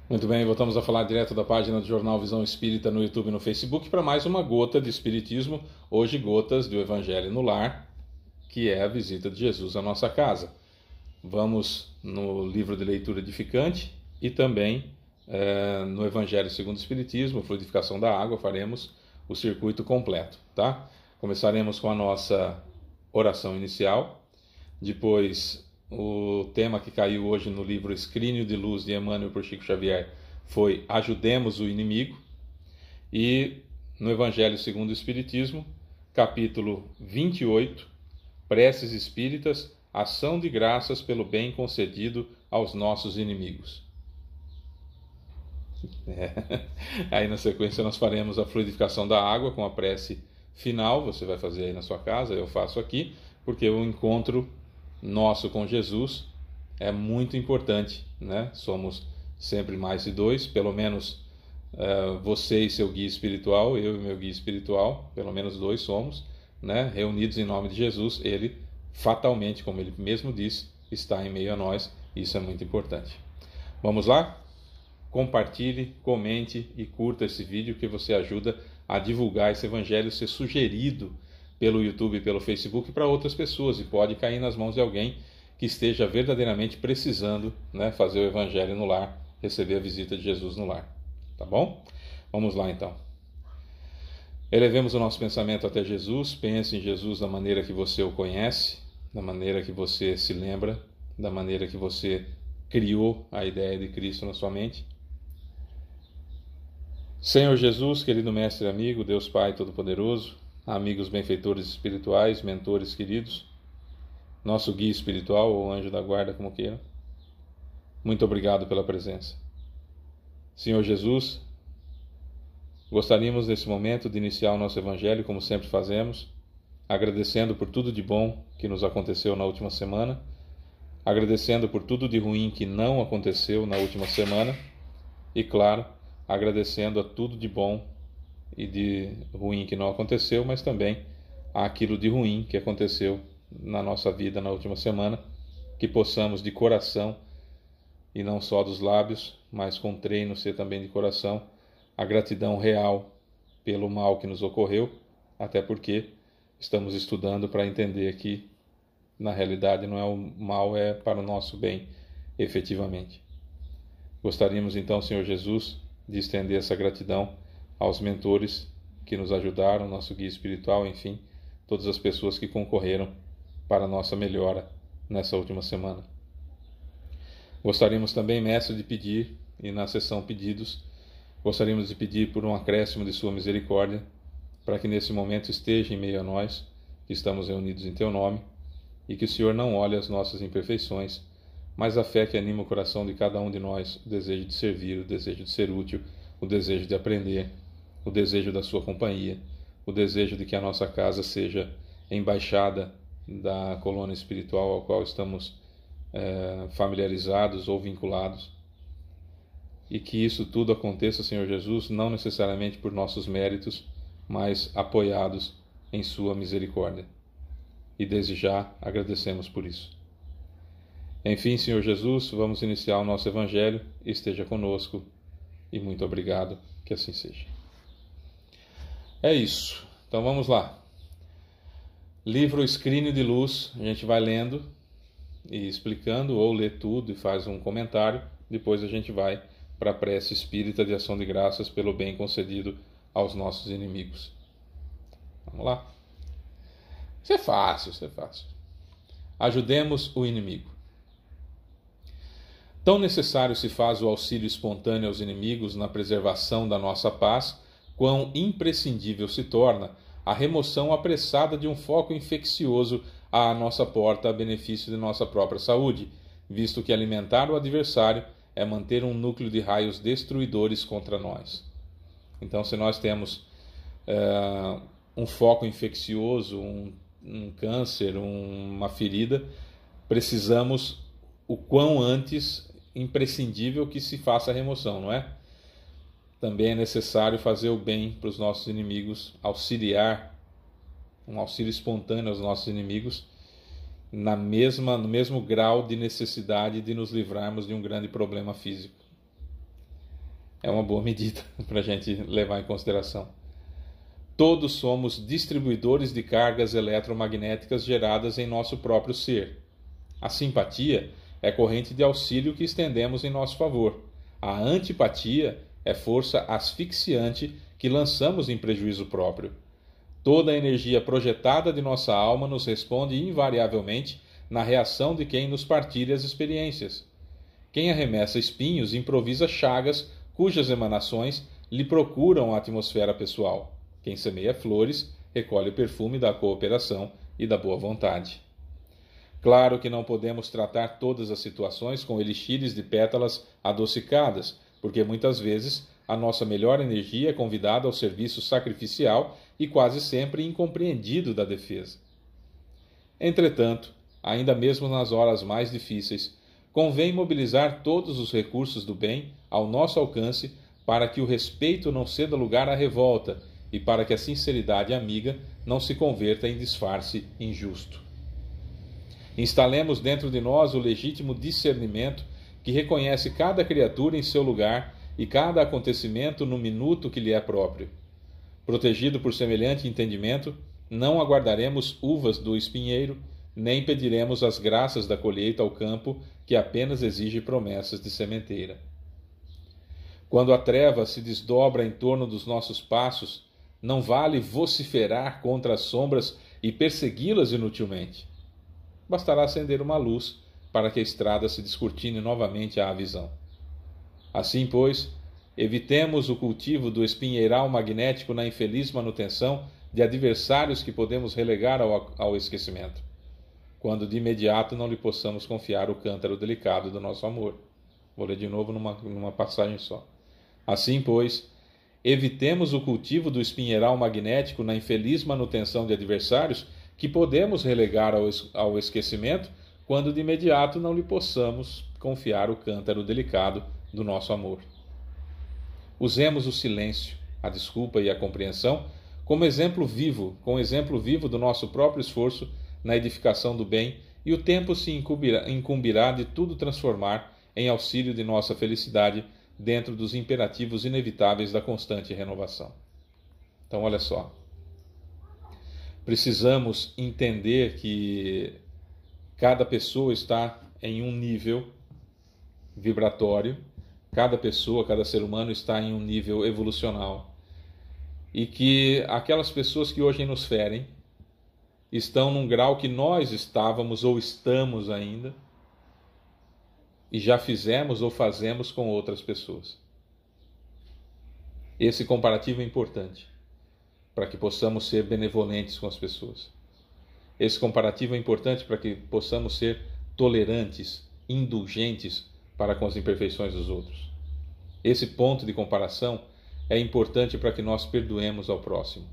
Muito bem, voltamos a falar direto da página do Jornal Visão Espírita no YouTube e no Facebook para mais uma gota de Espiritismo, hoje gotas do Evangelho no Lar, que é a visita de Jesus à nossa casa. Vamos no livro de leitura edificante e também no Evangelho segundo o Espiritismo, Fluidificação da Água, faremos o circuito completo, tá? Começaremos com a nossa oração inicial, depois o tema que caiu hoje no livro Escrínio de Luz de Emmanuel por Chico Xavier foi Ajudemos o Inimigo. E no Evangelho segundo o Espiritismo, capítulo 28, Preces Espíritas, Ação de Graças pelo Bem Concedido aos Nossos Inimigos. Aí na sequência nós faremos a fluidificação da água com a prece final, você vai fazer aí na sua casa, eu faço aqui, porque o encontro nosso com Jesus é muito importante, né? Somos sempre mais de dois, pelo menos você e seu guia espiritual, eu e meu guia espiritual, pelo menos dois somos, né? Reunidos em nome de Jesus. Ele fatalmente, como ele mesmo disse, está em meio a nós. Isso é muito importante. Vamos lá? Compartilhe, comente e curta esse vídeo, que você ajuda a divulgar esse evangelho, ser sugerido pelo YouTube e pelo Facebook para outras pessoas, e pode cair nas mãos de alguém que esteja verdadeiramente precisando, né, fazer o evangelho no lar, receber a visita de Jesus no lar. Tá bom? Vamos lá então. Elevemos o nosso pensamento até Jesus. Pense em Jesus da maneira que você o conhece, da maneira que você se lembra, da maneira que você criou a ideia de Cristo na sua mente. Senhor Jesus, querido mestre e amigo, Deus Pai Todo-Poderoso, amigos benfeitores espirituais, mentores queridos, nosso guia espiritual ou anjo da guarda, como queiram, muito obrigado pela presença. Senhor Jesus, gostaríamos nesse momento de iniciar o nosso evangelho, como sempre fazemos, agradecendo por tudo de bom que nos aconteceu na última semana, agradecendo por tudo de ruim que não aconteceu na última semana e, claro, agradecendo a tudo de bom e de ruim que não aconteceu, mas também àquilo de ruim que aconteceu na nossa vida na última semana, que possamos de coração, e não só dos lábios, mas com treino ser também de coração, a gratidão real pelo mal que nos ocorreu, até porque estamos estudando para entender que na realidade não é o mal, é para o nosso bem, efetivamente. Gostaríamos então, Senhor Jesus, de estender essa gratidão aos mentores que nos ajudaram, nosso guia espiritual, enfim, todas as pessoas que concorreram para a nossa melhora nessa última semana. Gostaríamos também, mestre, de pedir, e na sessão pedidos, gostaríamos de pedir por um acréscimo de sua misericórdia, para que nesse momento esteja em meio a nós, que estamos reunidos em teu nome, e que o Senhor não olhe as nossas imperfeições, mas a fé que anima o coração de cada um de nós, o desejo de servir, o desejo de ser útil, o desejo de aprender, o desejo da sua companhia, o desejo de que a nossa casa seja embaixada da colônia espiritual ao qual estamos familiarizados ou vinculados, e que isso tudo aconteça, Senhor Jesus, não necessariamente por nossos méritos, mas apoiados em sua misericórdia. E desde já agradecemos por isso. Enfim, Senhor Jesus, vamos iniciar o nosso evangelho. Esteja conosco e muito obrigado, que assim seja. É isso. Então vamos lá. Livro Escrínio de Luz, a gente vai lendo e explicando, ou lê tudo e faz um comentário. Depois a gente vai para a prece espírita de ação de graças pelo bem concedido aos nossos inimigos. Vamos lá. Isso é fácil, isso é fácil. Ajudemos o inimigo. Tão necessário se faz o auxílio espontâneo aos inimigos na preservação da nossa paz, quão imprescindível se torna a remoção apressada de um foco infeccioso à nossa porta a benefício de nossa própria saúde, visto que alimentar o adversário é manter um núcleo de raios destruidores contra nós. Então, se nós temos um foco infeccioso, um câncer, uma ferida, precisamos o quão antes imprescindível que se faça a remoção, não é? Também é necessário fazer o bem para os nossos inimigos, auxiliar, um auxílio espontâneo aos nossos inimigos, no mesmo grau de necessidade de nos livrarmos de um grande problema físico. é uma boa medida para a gente levar em consideração. Todos somos distribuidores de cargas eletromagnéticas geradas em nosso próprio ser. A simpatia é corrente de auxílio que estendemos em nosso favor. A antipatia é força asfixiante que lançamos em prejuízo próprio. Toda a energia projetada de nossa alma nos responde invariavelmente na reação de quem nos partilha as experiências. Quem arremessa espinhos improvisa chagas cujas emanações lhe procuram a atmosfera pessoal. Quem semeia flores recolhe o perfume da cooperação e da boa vontade. Claro que não podemos tratar todas as situações com elixires de pétalas adocicadas, porque muitas vezes a nossa melhor energia é convidada ao serviço sacrificial e quase sempre incompreendido da defesa. Entretanto, ainda mesmo nas horas mais difíceis, convém mobilizar todos os recursos do bem ao nosso alcance para que o respeito não ceda lugar à revolta e para que a sinceridade amiga não se converta em disfarce injusto. Instalemos dentro de nós o legítimo discernimento que reconhece cada criatura em seu lugar e cada acontecimento no minuto que lhe é próprio. Protegido por semelhante entendimento, não aguardaremos uvas do espinheiro, nem pediremos as graças da colheita ao campo que apenas exige promessas de sementeira. Quando a treva se desdobra em torno dos nossos passos, não vale vociferar contra as sombras e persegui-las inutilmente. Bastará acender uma luz para que a estrada se descortine novamente à visão. Assim, pois, evitemos o cultivo do espinheiral magnético na infeliz manutenção de adversários que podemos relegar ao esquecimento, quando de imediato não lhe possamos confiar o cântaro delicado do nosso amor. Vou ler de novo numa passagem só. Assim, pois, evitemos o cultivo do espinheiral magnético na infeliz manutenção de adversários que podemos relegar ao esquecimento, quando de imediato não lhe possamos confiar o cântaro delicado do nosso amor. Usemos o silêncio, a desculpa e a compreensão como exemplo vivo do nosso próprio esforço na edificação do bem, e o tempo se incumbirá de tudo transformar em auxílio de nossa felicidade dentro dos imperativos inevitáveis da constante renovação. Então, olha só. Precisamos entender que cada pessoa está em um nível vibratório, cada pessoa, cada ser humano está em um nível evolucional, e que aquelas pessoas que hoje nos ferem estão num grau que nós estávamos ou estamos ainda, e já fizemos ou fazemos com outras pessoas. Esse comparativo é importante para que possamos ser benevolentes com as pessoas. Esse comparativo é importante para que possamos ser tolerantes, indulgentes para com as imperfeições dos outros. Esse ponto de comparação é importante para que nós perdoemos ao próximo.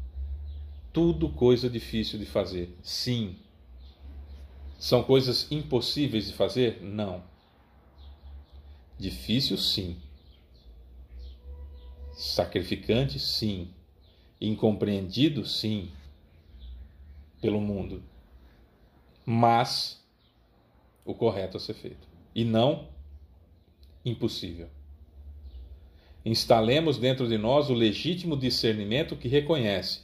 Tudo coisa difícil de fazer, sim. São coisas impossíveis de fazer? Não. Difícil, sim. Sacrificante, sim. Incompreendido, sim, pelo mundo. Mas o correto a ser feito. E não impossível. Instalemos dentro de nós o legítimo discernimento que reconhece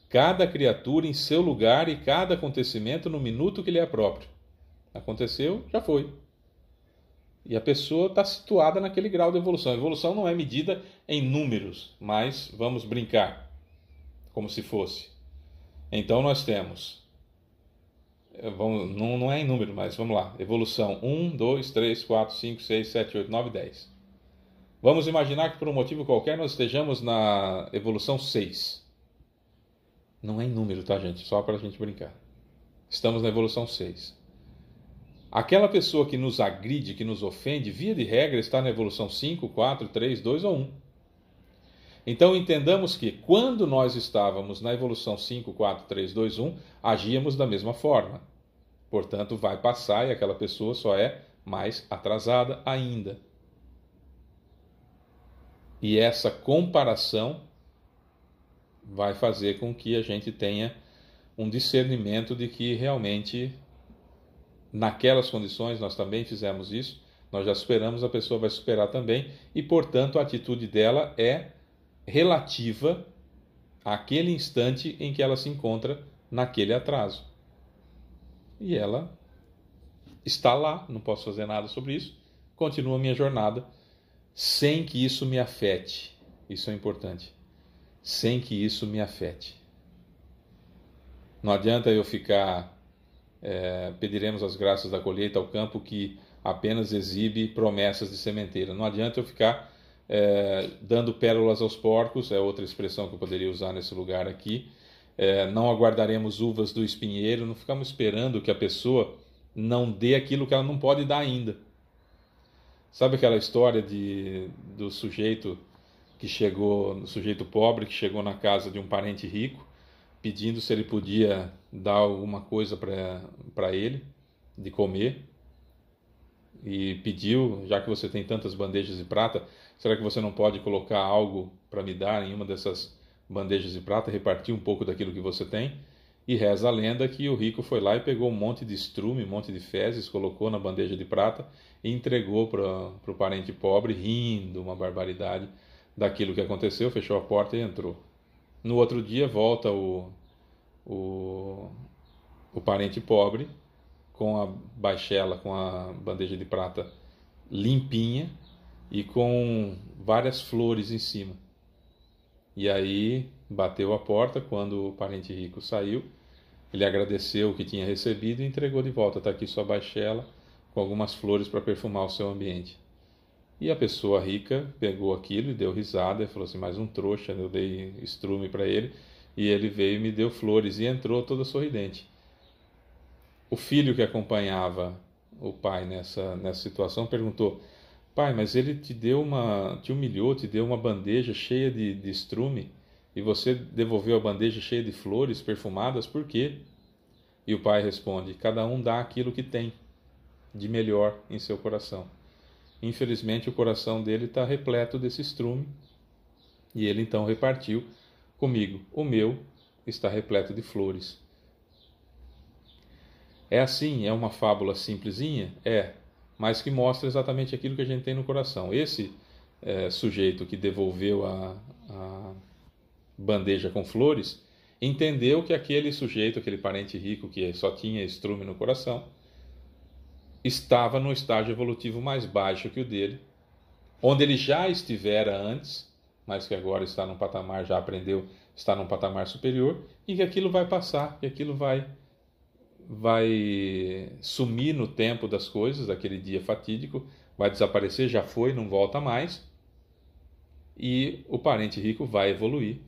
cada criatura em seu lugar e cada acontecimento no minuto que lhe é próprio. Aconteceu, já foi. E a pessoa está situada naquele grau de evolução. A evolução não é medida em números, mas vamos brincar como se fosse. Então nós temos, não é em número, mas vamos lá, evolução 1, 2, 3, 4, 5, 6, 7, 8, 9, 10. Vamos imaginar que por um motivo qualquer nós estejamos na evolução 6. Não é em número, tá, gente? Só para a gente brincar. Estamos na evolução 6. Aquela pessoa que nos agride, que nos ofende, via de regra está na evolução 5, 4, 3, 2 ou 1. Então entendamos que quando nós estávamos na evolução 5, 4, 3, 2, 1, agíamos da mesma forma. Portanto, vai passar e aquela pessoa só é mais atrasada ainda. E essa comparação vai fazer com que a gente tenha um discernimento de que realmente naquelas condições nós também fizemos isso, nós já superamos, a pessoa vai superar também, e portanto a atitude dela é relativa àquele instante em que ela se encontra naquele atraso. E ela está lá, não posso fazer nada sobre isso, continua a minha jornada, sem que isso me afete. Isso é importante. Sem que isso me afete. Não adianta eu ficar... pediremos as graças da colheita ao campo que apenas exibe promessas de sementeira. Não adianta eu ficar dando pérolas aos porcos, é outra expressão que eu poderia usar nesse lugar aqui. Não aguardaremos uvas do espinheiro, não ficamos esperando que a pessoa não dê aquilo que ela não pode dar ainda. Sabe aquela história do sujeito que chegou, do sujeito pobre que chegou na casa de um parente rico, pedindo se ele podia dar alguma coisa para ele de comer, e pediu, já que você tem tantas bandejas de prata, será que você não pode colocar algo para me dar em uma dessas bandejas de prata, repartir um pouco daquilo que você tem? E reza a lenda que o rico foi lá e pegou um monte de estrume, um monte de fezes, colocou na bandeja de prata e entregou para o parente pobre, rindo uma barbaridade daquilo que aconteceu, fechou a porta e entrou. No outro dia volta o parente pobre com a baixela, com a bandeja de prata limpinha e com várias flores em cima. E aí bateu a porta. Quando o parente rico saiu, ele agradeceu o que tinha recebido e entregou de volta. Está aqui sua baixela com algumas flores para perfumar o seu ambiente. E a pessoa rica pegou aquilo e deu risada e falou assim: mais um trouxa. Eu dei estrume para ele e ele veio e me deu flores, e entrou toda sorridente. O filho que acompanhava o pai nessa situação perguntou: pai, mas ele te humilhou, te deu uma bandeja cheia de estrume e você devolveu a bandeja cheia de flores perfumadas, por quê? E o pai responde: cada um dá aquilo que tem de melhor em seu coração. Infelizmente o coração dele está repleto desse estrume, e ele então repartiu comigo. O meu está repleto de flores. É assim, é uma fábula simplesinha? Mas que mostra exatamente aquilo que a gente tem no coração. Esse sujeito que devolveu a bandeja com flores, entendeu que aquele sujeito, aquele parente rico que só tinha estrume no coração, estava no estágio evolutivo mais baixo que o dele, onde ele já estivera antes, mas que agora está num patamar, já aprendeu, está num patamar superior, e que aquilo vai passar, que aquilo vai sumir no tempo das coisas, daquele dia fatídico, vai desaparecer, já foi, não volta mais, e o parente rico vai evoluir,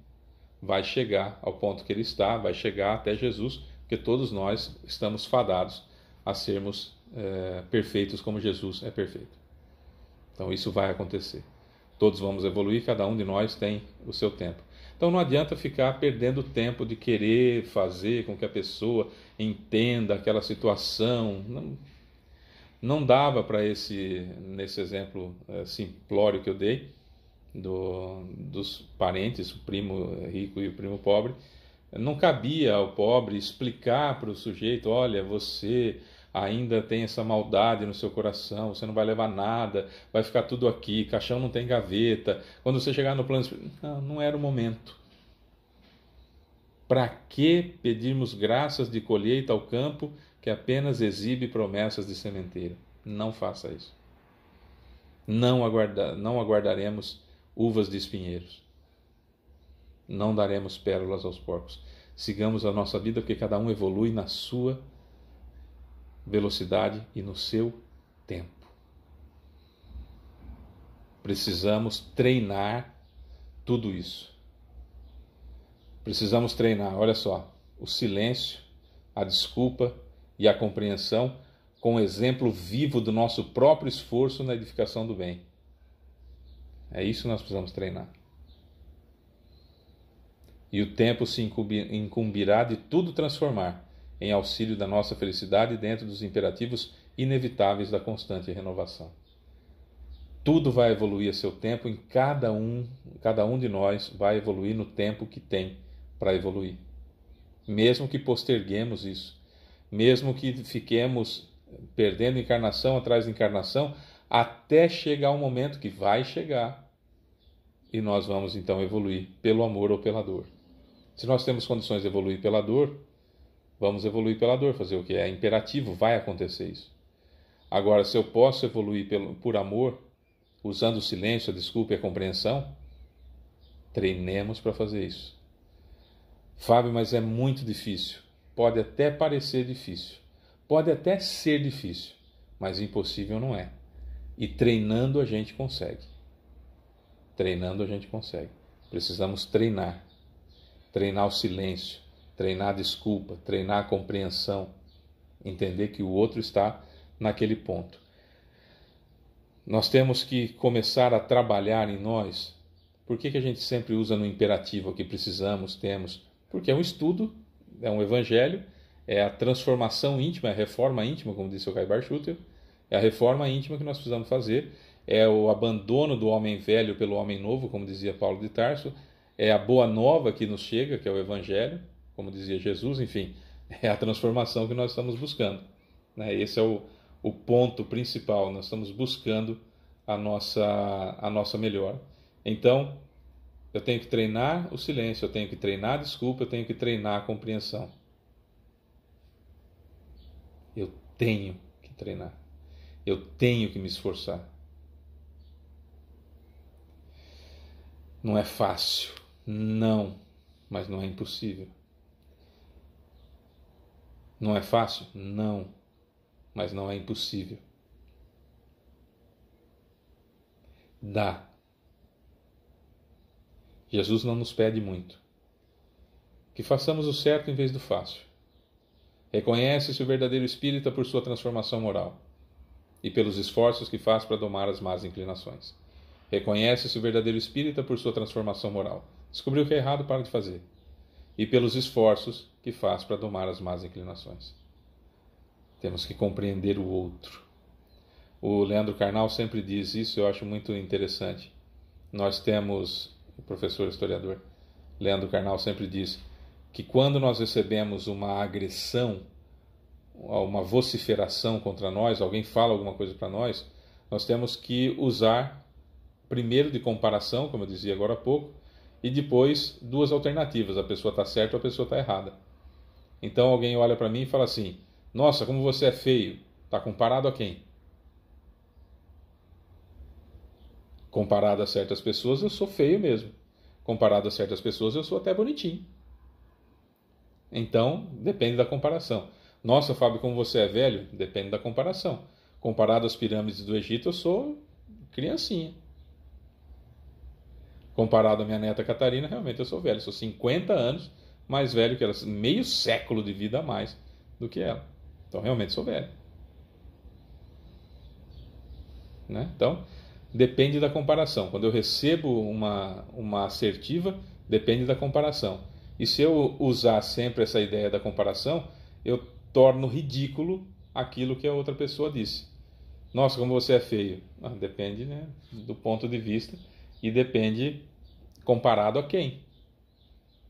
vai chegar ao ponto que ele está, vai chegar até Jesus, porque todos nós estamos fadados a sermos perfeitos como Jesus é perfeito. Então isso vai acontecer. Todos vamos evoluir, cada um de nós tem o seu tempo. Então não adianta ficar perdendo tempo de querer fazer com que a pessoa entenda aquela situação. Não dava para nesse exemplo simplório que eu dei, dos parentes, o primo rico e o primo pobre, não cabia ao pobre explicar para o sujeito: olha, você ainda tem essa maldade no seu coração, você não vai levar nada, vai ficar tudo aqui, caixão não tem gaveta, quando você chegar no plano... Não era o momento. Para que pedirmos graças de colheita ao campo que apenas exibe promessas de sementeira? Não faça isso. Não aguardaremos uvas de espinheiros. Não daremos pérolas aos porcos. Sigamos a nossa vida, porque cada um evolui na sua velocidade e no seu tempo. Precisamos treinar tudo isso. Precisamos treinar, olha só, o silêncio, a desculpa e a compreensão com o exemplo vivo do nosso próprio esforço na edificação do bem. É isso que nós precisamos treinar. E o tempo se incumbirá de tudo transformar em auxílio da nossa felicidade dentro dos imperativos inevitáveis da constante renovação. Tudo vai evoluir a seu tempo, cada um de nós vai evoluir no tempo que tem para evoluir. Mesmo que posterguemos isso, mesmo que fiquemos perdendo encarnação atrás de encarnação, até chegar um momento que vai chegar e nós vamos então evoluir pelo amor ou pela dor. Se nós temos condições de evoluir pela dor, vamos evoluir pela dor, fazer o que é imperativo, vai acontecer isso. Agora, se eu posso evoluir por amor, usando o silêncio, a desculpa e a compreensão, treinemos para fazer isso. Fábio, mas é muito difícil. Pode até parecer difícil. Pode até ser difícil, mas impossível não é. E treinando a gente consegue. Treinando a gente consegue. Precisamos treinar. Treinar o silêncio, treinar a desculpa, treinar a compreensão. Entender que o outro está naquele ponto. Nós temos que começar a trabalhar em nós. Por que a gente sempre usa no imperativo que precisamos, temos? Porque é um estudo, é um evangelho, é a transformação íntima, é a reforma íntima, como disse o Caibar Schutter, é a reforma íntima que nós precisamos fazer, é o abandono do homem velho pelo homem novo, como dizia Paulo de Tarso, é a boa nova que nos chega, que é o evangelho, como dizia Jesus, enfim, é a transformação que nós estamos buscando. Esse é o ponto principal, nós estamos buscando a nossa melhora. Então, eu tenho que treinar o silêncio, eu tenho que treinar a desculpa, eu tenho que treinar a compreensão. Eu tenho que treinar. Eu tenho que me esforçar. Não é fácil, não, mas não é impossível. Não é fácil? Não, mas não é impossível. Dá. Jesus não nos pede muito. Que façamos o certo em vez do fácil. Reconhece-se o verdadeiro espírita por sua transformação moral e pelos esforços que faz para domar as más inclinações. Reconhece-se o verdadeiro espírita por sua transformação moral. Descobriu o que é errado, para de fazer. E pelos esforços que faz para domar as más inclinações. Temos que compreender o outro. O Leandro Carnal sempre diz isso, eu acho muito interessante. Nós temos, o professor historiador Leandro Carnal sempre diz que quando nós recebemos uma agressão, uma vociferação contra nós, alguém fala alguma coisa para nós, nós temos que usar primeiro de comparação, como eu dizia agora há pouco, e depois duas alternativas, a pessoa está certa ou a pessoa está errada. Então alguém olha para mim e fala assim, nossa, como você é feio, está comparado a quem? Comparado a certas pessoas eu sou feio mesmo, comparado a certas pessoas eu sou até bonitinho. Então, depende da comparação. Nossa, Fábio, como você é velho? Depende da comparação. Comparado às pirâmides do Egito, eu sou criancinha. Comparado à minha neta Catarina, realmente eu sou velho. Sou 50 anos mais velho que ela. Meio século de vida a mais do que ela. Então, realmente sou velho. Então, depende da comparação. Quando eu recebo uma assertiva, depende da comparação. E se eu usar sempre essa ideia da comparação, eu torno ridículo aquilo que a outra pessoa disse. Nossa, como você é feio. Depende, do ponto de vista e depende comparado a quem.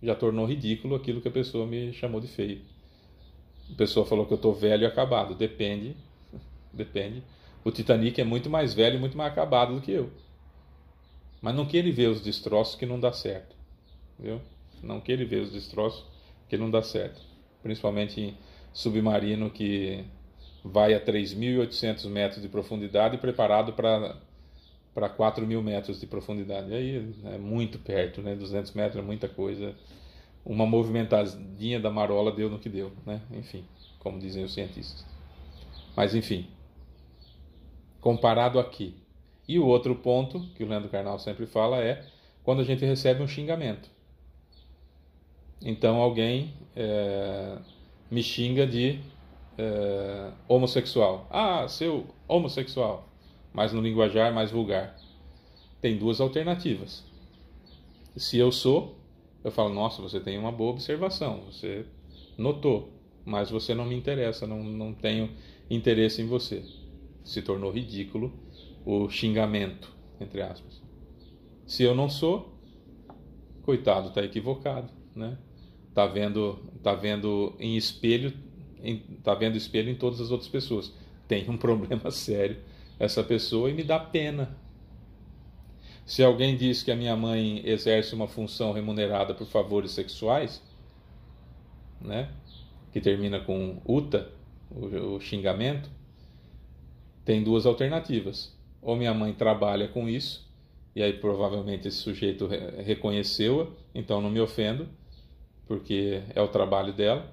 Já tornou ridículo aquilo que a pessoa me chamou de feio. A pessoa falou que eu estou velho e acabado. Depende. O Titanic é muito mais velho e muito mais acabado do que eu. Mas não queira ver os destroços que não dá certo. Viu? Não queira ver os destroços que não dá certo. Principalmente em submarino que vai a 3.800 metros de profundidade preparado para 4.000 metros de profundidade. Aí é muito perto, 200 metros é muita coisa. Uma movimentadinha da marola deu no que deu, Enfim, como dizem os cientistas. Mas enfim, comparado aqui. E o outro ponto que o Leandro Carnal sempre fala é quando a gente recebe um xingamento. Então alguém me xinga de homossexual. Ah, seu homossexual. Mas no linguajar mais vulgar. Tem duas alternativas. Se eu sou, eu falo, nossa, você tem uma boa observação, você notou, mas você não me interessa, não tenho interesse em você. Se tornou ridículo o xingamento, entre aspas. Se eu não sou, coitado, está equivocado, Tá vendo em espelho, tá vendo espelho em todas as outras pessoas. Tem um problema sério essa pessoa e me dá pena. Se alguém diz que a minha mãe exerce uma função remunerada por favores sexuais, né, que termina com uta, o xingamento, tem duas alternativas. Ou minha mãe trabalha com isso, e aí provavelmente esse sujeito reconheceu-a, então não me ofendo, porque é o trabalho dela,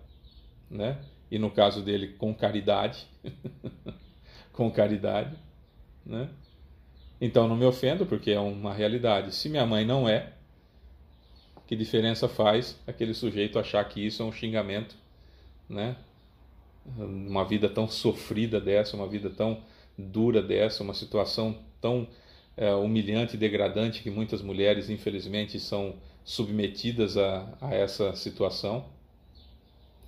né? E no caso dele, com caridade, com caridade, né? Então não me ofendo, porque é uma realidade. Se minha mãe não é, que diferença faz aquele sujeito achar que isso é um xingamento, né? Uma vida tão sofrida dessa, uma vida tão dura dessa, uma situação tão humilhante e degradante que muitas mulheres, infelizmente, são submetidas a essa situação,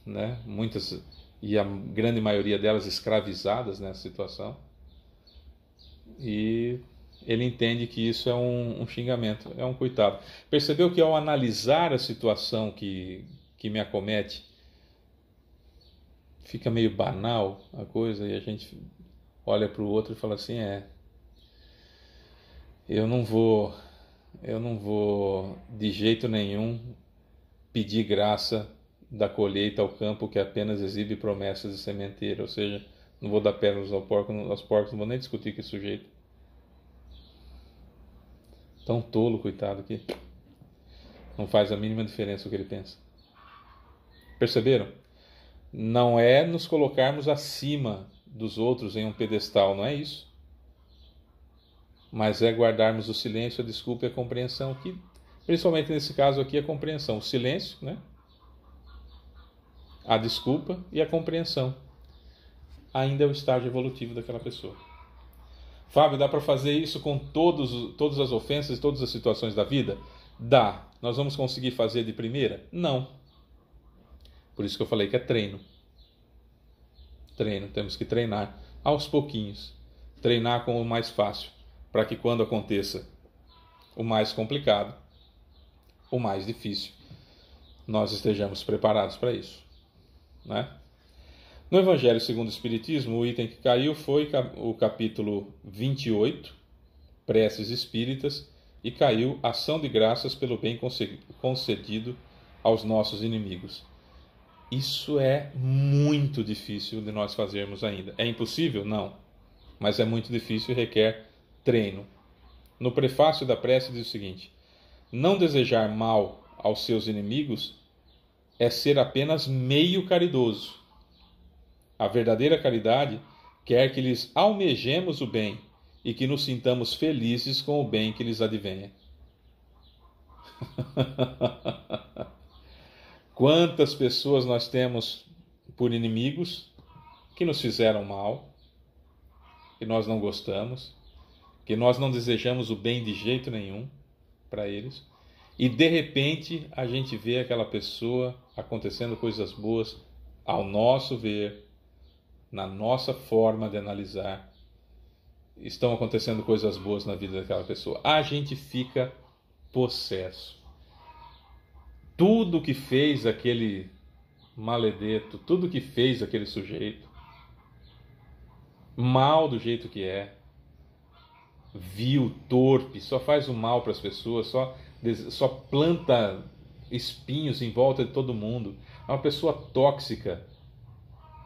né? Muitas, e a grande maioria delas escravizadas nessa situação. E ele entende que isso é um xingamento, é um coitado. Percebeu que ao analisar a situação que me acomete, fica meio banal a coisa e a gente olha para o outro e fala assim, eu não vou de jeito nenhum pedir graça da colheita ao campo que apenas exibe promessas de sementeira, ou seja, não vou dar pérolas aos porcos, não vou nem discutir com esse sujeito. Tão tolo, coitado, que não faz a mínima diferença o que ele pensa. Perceberam? Não é nos colocarmos acima dos outros em um pedestal, não é isso. Mas é guardarmos o silêncio, a desculpa e a compreensão, que principalmente nesse caso aqui a compreensão, o silêncio, né? A desculpa e a compreensão. Ainda é o estágio evolutivo daquela pessoa. Fábio, dá para fazer isso com todas as ofensas e todas as situações da vida? Dá. Nós vamos conseguir fazer de primeira? Não. Por isso que eu falei que é treino. Treino, temos que treinar aos pouquinhos. Treinar com o mais fácil, para que quando aconteça o mais complicado, o mais difícil, nós estejamos preparados para isso, né? No Evangelho segundo o Espiritismo, o item que caiu foi o capítulo 28, Preces Espíritas, e caiu Ação de Graças pelo bem concedido aos nossos inimigos. Isso é muito difícil de nós fazermos ainda. É impossível? Não. Mas é muito difícil e requer treino. No prefácio da prece diz o seguinte: não desejar mal aos seus inimigos é ser apenas meio caridoso. A verdadeira caridade quer que lhes almejemos o bem e que nos sintamos felizes com o bem que lhes advenha. Quantas pessoas nós temos por inimigos que nos fizeram mal, que nós não gostamos, que nós não desejamos o bem de jeito nenhum para eles, e de repente a gente vê aquela pessoa acontecendo coisas boas ao nosso ver, na nossa forma de analisar, estão acontecendo coisas boas na vida daquela pessoa. A gente fica possesso. Tudo que fez aquele maledeto, tudo que fez aquele sujeito, mal do jeito que é, vil, torpe, só faz o mal para as pessoas, só planta espinhos em volta de todo mundo, é uma pessoa tóxica,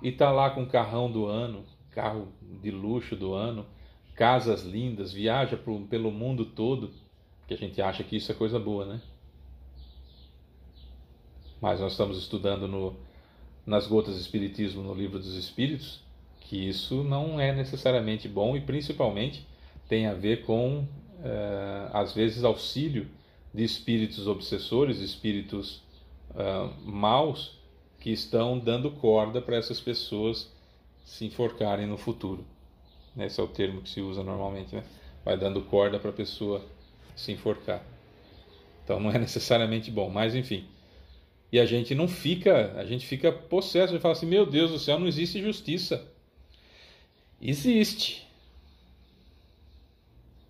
e está lá com o carrão do ano, carro de luxo do ano, casas lindas, viaja pelo mundo todo, que a gente acha que isso é coisa boa, né? Mas nós estamos estudando nas Gotas de Espiritismo, no Livro dos Espíritos, que isso não é necessariamente bom e principalmente tem a ver com, às vezes, auxílio de espíritos obsessores, espíritos maus, que estão dando corda para essas pessoas se enforcarem no futuro. Esse é o termo que se usa normalmente, né? Vai dando corda para a pessoa se enforcar. Então não é necessariamente bom, mas enfim. E a gente fica possesso, a gente fala assim, meu Deus do céu, não existe justiça. Existe.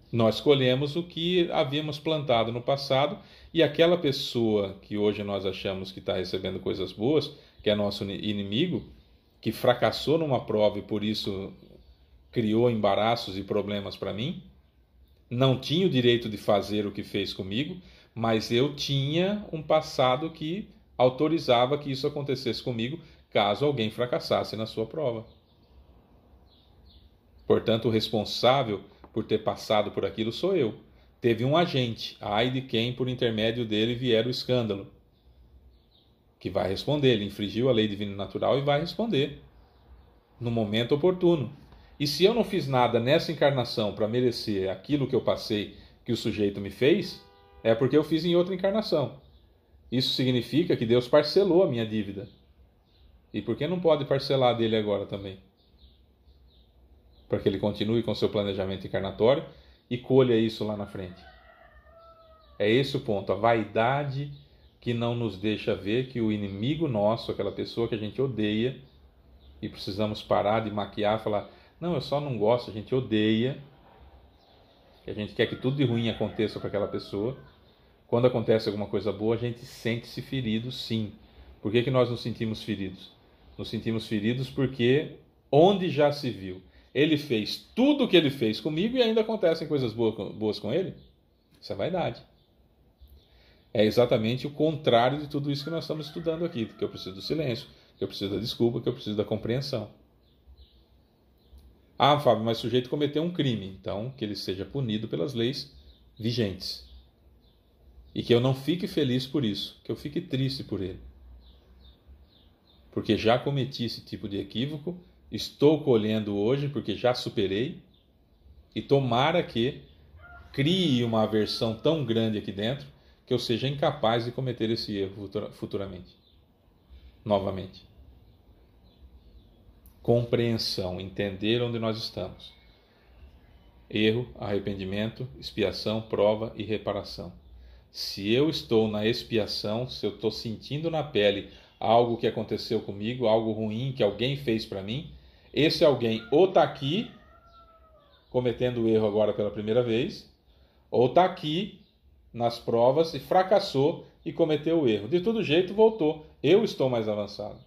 Nós colhemos o que havíamos plantado no passado, e aquela pessoa que hoje nós achamos que está recebendo coisas boas, que é nosso inimigo, que fracassou numa prova e por isso criou embaraços e problemas para mim, não tinha o direito de fazer o que fez comigo, mas eu tinha um passado que autorizava que isso acontecesse comigo caso alguém fracassasse na sua prova. Portanto, o responsável por ter passado por aquilo sou eu. Teve um agente, ai de quem por intermédio dele vier o escândalo, que vai responder. Ele infringiu a lei divina e natural e vai responder no momento oportuno. E se eu não fiz nada nessa encarnação para merecer aquilo que eu passei, que o sujeito me fez, é porque eu fiz em outra encarnação. Isso significa que Deus parcelou a minha dívida. E por que não pode parcelar dele agora também? Para que ele continue com seu planejamento encarnatório e colha isso lá na frente. É esse o ponto, a vaidade que não nos deixa ver que o inimigo nosso, aquela pessoa que a gente odeia, e precisamos parar de maquiar e falar, não, eu só não gosto, a gente odeia, que a gente quer que tudo de ruim aconteça para aquela pessoa. Quando acontece alguma coisa boa, a gente sente-se ferido, sim. Por que nós nos sentimos feridos? Nos sentimos feridos porque onde já se viu, ele fez tudo o que ele fez comigo e ainda acontecem coisas boas com ele? Isso é vaidade. É exatamente o contrário de tudo isso que nós estamos estudando aqui, que eu preciso do silêncio, que eu preciso da desculpa, que eu preciso da compreensão. Ah, Fábio, mas o sujeito cometeu um crime, então que ele seja punido pelas leis vigentes. E que eu não fique feliz por isso, que eu fique triste por ele. Porque já cometi esse tipo de equívoco, estou colhendo hoje porque já superei, e tomara que crie uma aversão tão grande aqui dentro que eu seja incapaz de cometer esse erro futuramente. Novamente. Compreensão, entender onde nós estamos. Erro, arrependimento, expiação, prova e reparação. Se eu estou na expiação, se eu estou sentindo na pele algo que aconteceu comigo, algo ruim que alguém fez para mim, esse alguém ou está aqui, cometendo o erro agora pela primeira vez, ou está aqui nas provas e fracassou e cometeu o erro. De todo jeito, voltou. Eu estou mais avançado.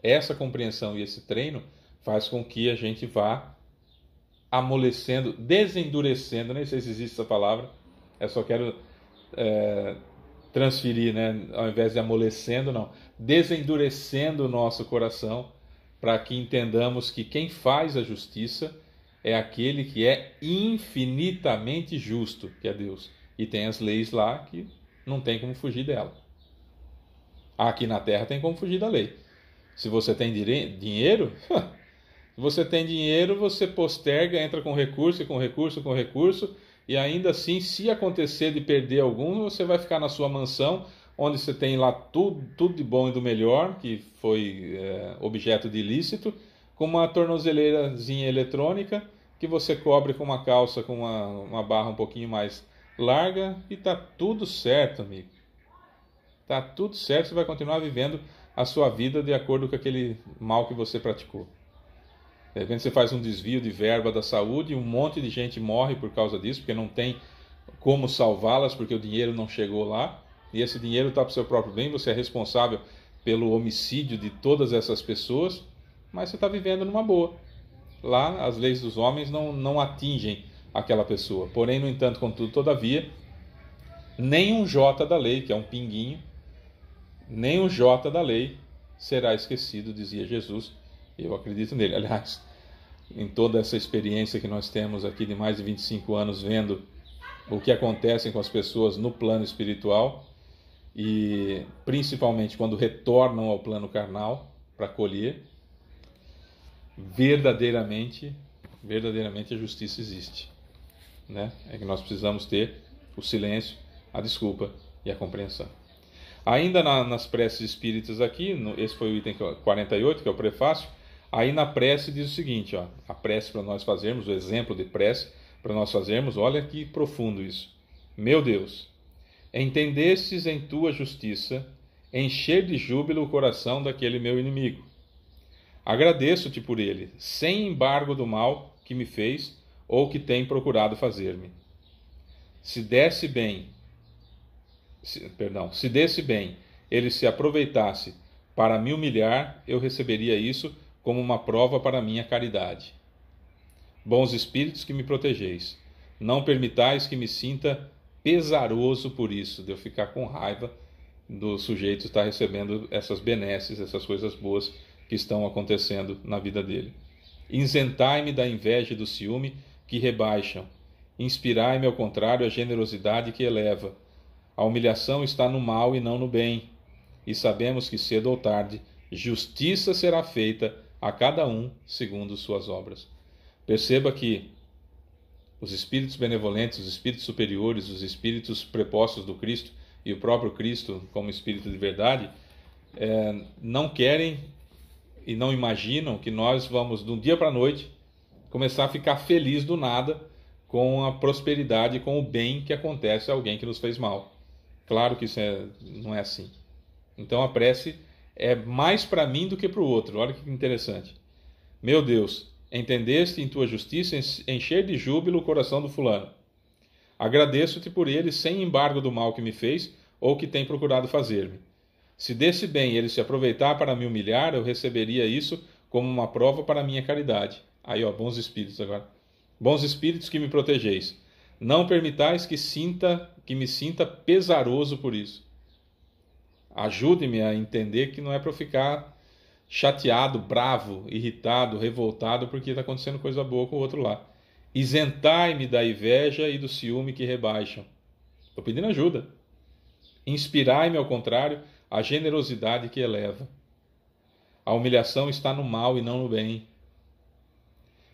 Essa compreensão e esse treino faz com que a gente vá amolecendo, desendurecendo, nem sei se existe essa palavra, eu só quero transferir, né? Ao invés de amolecendo, não, desendurecendo o nosso coração, para que entendamos que quem faz a justiça é aquele que é infinitamente justo, que é Deus. E tem as leis lá que não tem como fugir dela. Aqui na Terra tem como fugir da lei. Se você tem dinheiro, se você tem dinheiro, você posterga, entra com recurso, e ainda assim, se acontecer de perder algum, você vai ficar na sua mansão, onde você tem lá tudo de bom e do melhor, que foi objeto de ilícito, com uma tornozeleirazinha eletrônica, que você cobre com uma calça com uma barra um pouquinho mais larga, e tá tudo certo, amigo. Tá tudo certo, você vai continuar vivendo a sua vida de acordo com aquele mal que você praticou. De repente você faz um desvio de verba da saúde e um monte de gente morre por causa disso, porque não tem como salvá-las, porque o dinheiro não chegou lá, e esse dinheiro está para o seu próprio bem, você é responsável pelo homicídio de todas essas pessoas, mas você está vivendo numa boa. Lá as leis dos homens não atingem aquela pessoa. Porém, no entanto, contudo, todavia, nem um jota da lei, que é um pinguinho, nem um jota da lei será esquecido, dizia Jesus. Eu acredito nele. Aliás, em toda essa experiência que nós temos aqui de mais de 25 anos vendo o que acontece com as pessoas no plano espiritual e principalmente quando retornam ao plano carnal para colher, verdadeiramente a justiça existe, né? É que nós precisamos ter o silêncio, a desculpa e a compreensão. Ainda nas preces espíritas aqui, esse foi o item 48, que é o prefácio. Aí na prece diz o seguinte, ó, a prece para nós fazermos, o exemplo de prece para nós fazermos, olha que profundo isso. Meu Deus, entendestes em tua justiça encher de júbilo o coração daquele meu inimigo. Agradeço-te por ele, sem embargo do mal que me fez ou que tem procurado fazer-me. Se desse bem, ele se aproveitasse para me humilhar, eu receberia isso como uma prova para a minha caridade. Bons espíritos que me protegeis. Não permitais que me sinta pesaroso por isso, de eu ficar com raiva do sujeito estar recebendo essas benesses, essas coisas boas que estão acontecendo na vida dele. Isentai-me da inveja e do ciúme que rebaixam. Inspirai-me, ao contrário, a generosidade que eleva. A humilhação está no mal e não no bem. E sabemos que cedo ou tarde justiça será feita a cada um segundo suas obras. Perceba que os espíritos benevolentes, os espíritos superiores, os espíritos prepostos do Cristo e o próprio Cristo como espírito de verdade, não querem e não imaginam que nós vamos, de um dia para a noite, começar a ficar feliz do nada com a prosperidade, com o bem que acontece a alguém que nos fez mal. Claro que isso não é assim. Então a prece é mais para mim do que para o outro. Olha que interessante. Meu Deus, entendeste em tua justiça encher de júbilo o coração do fulano. Agradeço-te por ele sem embargo do mal que me fez ou que tem procurado fazer-me. Se desse bem ele se aproveitar para me humilhar, eu receberia isso como uma prova para a minha caridade. Aí, ó, bons espíritos agora. Bons espíritos que me protegeis. Não permitais que me sinta pesaroso por isso. Ajude-me a entender que não é para eu ficar chateado, bravo, irritado, revoltado porque está acontecendo coisa boa com o outro lá. Isentai-me da inveja e do ciúme que rebaixam. Estou pedindo ajuda. Inspirai-me, ao contrário, a generosidade que eleva. A humilhação está no mal e não no bem.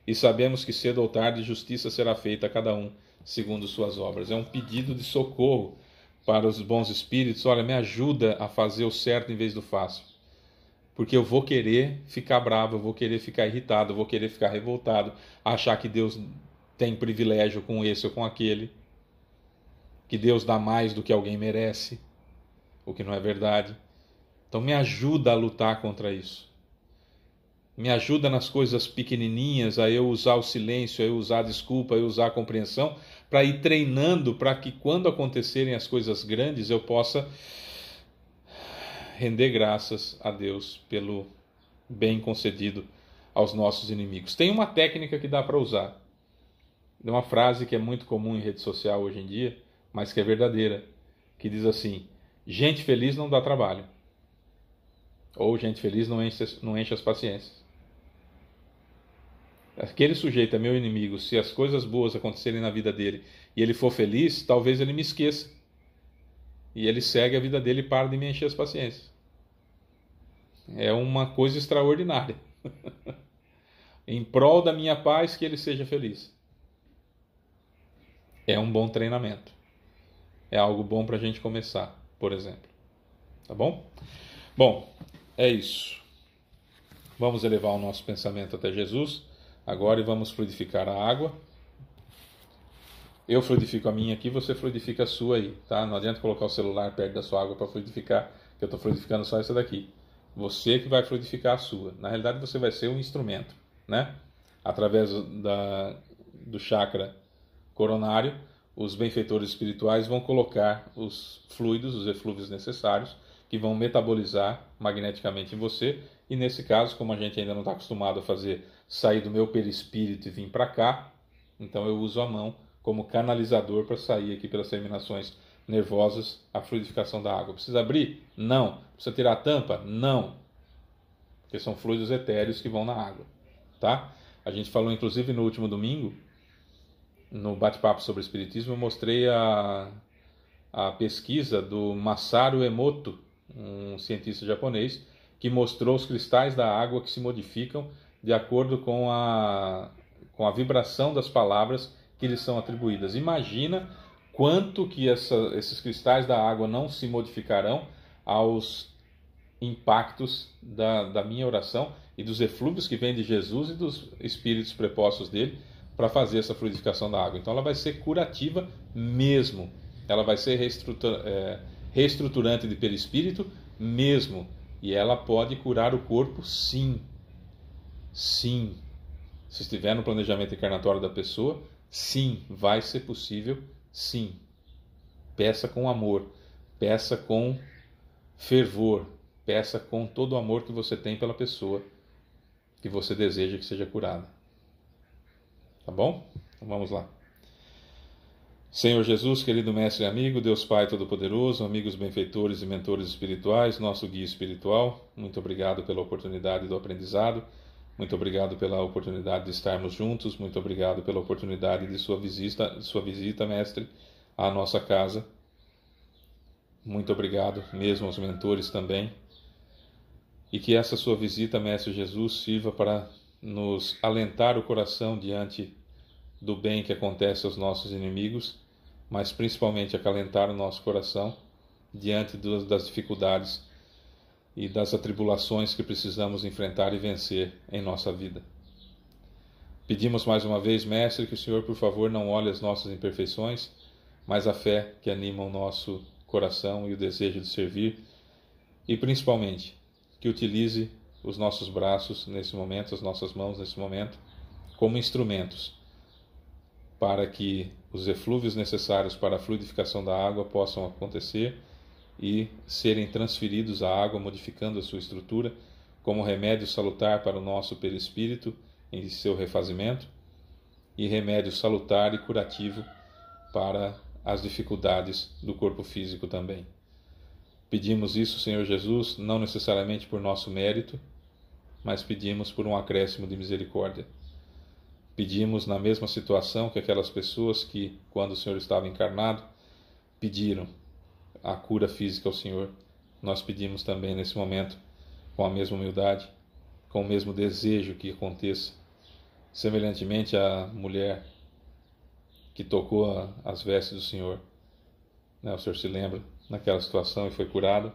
E sabemos que cedo ou tarde justiça será feita a cada um segundo suas obras. É um pedido de socorro para os bons espíritos. Olha, me ajuda a fazer o certo em vez do fácil. Porque eu vou querer ficar bravo, eu vou querer ficar irritado, eu vou querer ficar revoltado, achar que Deus tem privilégio com esse ou com aquele, que Deus dá mais do que alguém merece, o que não é verdade. Então me ajuda a lutar contra isso. Me ajuda nas coisas pequenininhas, a eu usar o silêncio, a eu usar a desculpa, a eu usar a compreensão, para ir treinando para que quando acontecerem as coisas grandes eu possa render graças a Deus pelo bem concedido aos nossos inimigos. Tem uma técnica que dá para usar. É uma frase que é muito comum em rede social hoje em dia, mas que é verdadeira, que diz assim: gente feliz não dá trabalho. Ou gente feliz não enche as paciências. Aquele sujeito é meu inimigo. Se as coisas boas acontecerem na vida dele e ele for feliz, talvez ele me esqueça. E ele segue a vida dele e para de me encher as paciências. É uma coisa extraordinária. Em prol da minha paz, que ele seja feliz. É um bom treinamento. É algo bom para a gente começar, por exemplo. Tá bom? Bom, é isso. Vamos elevar o nosso pensamento até Jesus agora e vamos fluidificar a água. Eu fluidifico a minha aqui, você fluidifica a sua aí, tá? Não adianta colocar o celular perto da sua água para fluidificar, que eu estou fluidificando só essa daqui. Você que vai fluidificar a sua. Na realidade, você vai ser um instrumento, né? Através do chakra coronário, os benfeitores espirituais vão colocar os fluidos, os eflúvios necessários, que vão metabolizar magneticamente em você. E nesse caso, como a gente ainda não está acostumado a fazer sair do meu perispírito e vir para cá, então eu uso a mão como canalizador para sair aqui pelas terminações nervosas a fluidificação da água. Precisa abrir? Não. Precisa tirar a tampa? Não. Porque são fluidos etéreos que vão na água, tá? A gente falou inclusive no último domingo, no bate-papo sobre espiritismo, eu mostrei a pesquisa do Masaru Emoto, um cientista japonês, que mostrou os cristais da água que se modificam de acordo com a vibração das palavras que lhes são atribuídas. Imagina quanto que esses cristais da água não se modificarão aos impactos da minha oração e dos eflúvios que vêm de Jesus e dos espíritos prepostos dele para fazer essa fluidificação da água. Então ela vai ser curativa mesmo. Ela vai ser reestruturante de perispírito mesmo. E ela pode curar o corpo, sim. Sim. Se estiver no planejamento encarnatório da pessoa, sim, vai ser possível, sim. Peça com amor, peça com fervor, peça com todo o amor que você tem pela pessoa que você deseja que seja curada. Tá bom? Então vamos lá. Senhor Jesus, querido Mestre e amigo, Deus Pai Todo-Poderoso, amigos benfeitores e mentores espirituais, nosso guia espiritual, muito obrigado pela oportunidade do aprendizado, muito obrigado pela oportunidade de estarmos juntos, muito obrigado pela oportunidade de sua visita, Mestre, à nossa casa. Muito obrigado mesmo aos mentores também. E que essa sua visita, Mestre Jesus, sirva para nos alentar o coração diante do bem que acontece aos nossos inimigos, mas principalmente acalentar o nosso coração diante das dificuldades e das atribulações que precisamos enfrentar e vencer em nossa vida. Pedimos mais uma vez, Mestre, que o Senhor, por favor, não olhe as nossas imperfeições, mas a fé que anima o nosso coração e o desejo de servir, e principalmente que utilize os nossos braços nesse momento, as nossas mãos nesse momento, como instrumentos para que os eflúvios necessários para a fluidificação da água possam acontecer e serem transferidos à água, modificando a sua estrutura, como remédio salutar para o nosso perispírito em seu refazimento e remédio salutar e curativo para as dificuldades do corpo físico também. Pedimos isso, Senhor Jesus, não necessariamente por nosso mérito, mas pedimos por um acréscimo de misericórdia. Pedimos na mesma situação que aquelas pessoas que, quando o Senhor estava encarnado, pediram a cura física ao Senhor. Nós pedimos também nesse momento, com a mesma humildade, com o mesmo desejo que aconteça. Semelhantemente à mulher que tocou as vestes do Senhor, o Senhor se lembra, naquela situação e foi curado.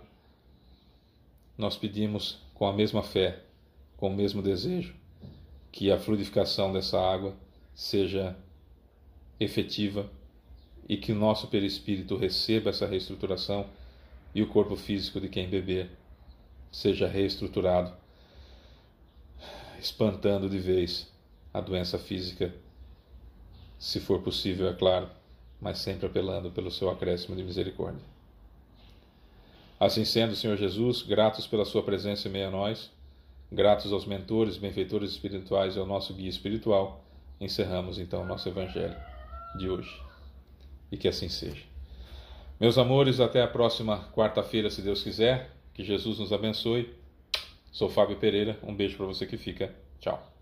Nós pedimos com a mesma fé, com o mesmo desejo, que a fluidificação dessa água seja efetiva e que o nosso perispírito receba essa reestruturação e o corpo físico de quem beber seja reestruturado, espantando de vez a doença física, se for possível, é claro, mas sempre apelando pelo seu acréscimo de misericórdia. Assim sendo, Senhor Jesus, gratos pela sua presença em meio a nós, gratos aos mentores, benfeitores espirituais e ao nosso guia espiritual, encerramos então o nosso Evangelho de hoje. E que assim seja. Meus amores, até a próxima quarta-feira, se Deus quiser. Que Jesus nos abençoe. Sou Fábio Pereira. Um beijo para você que fica. Tchau.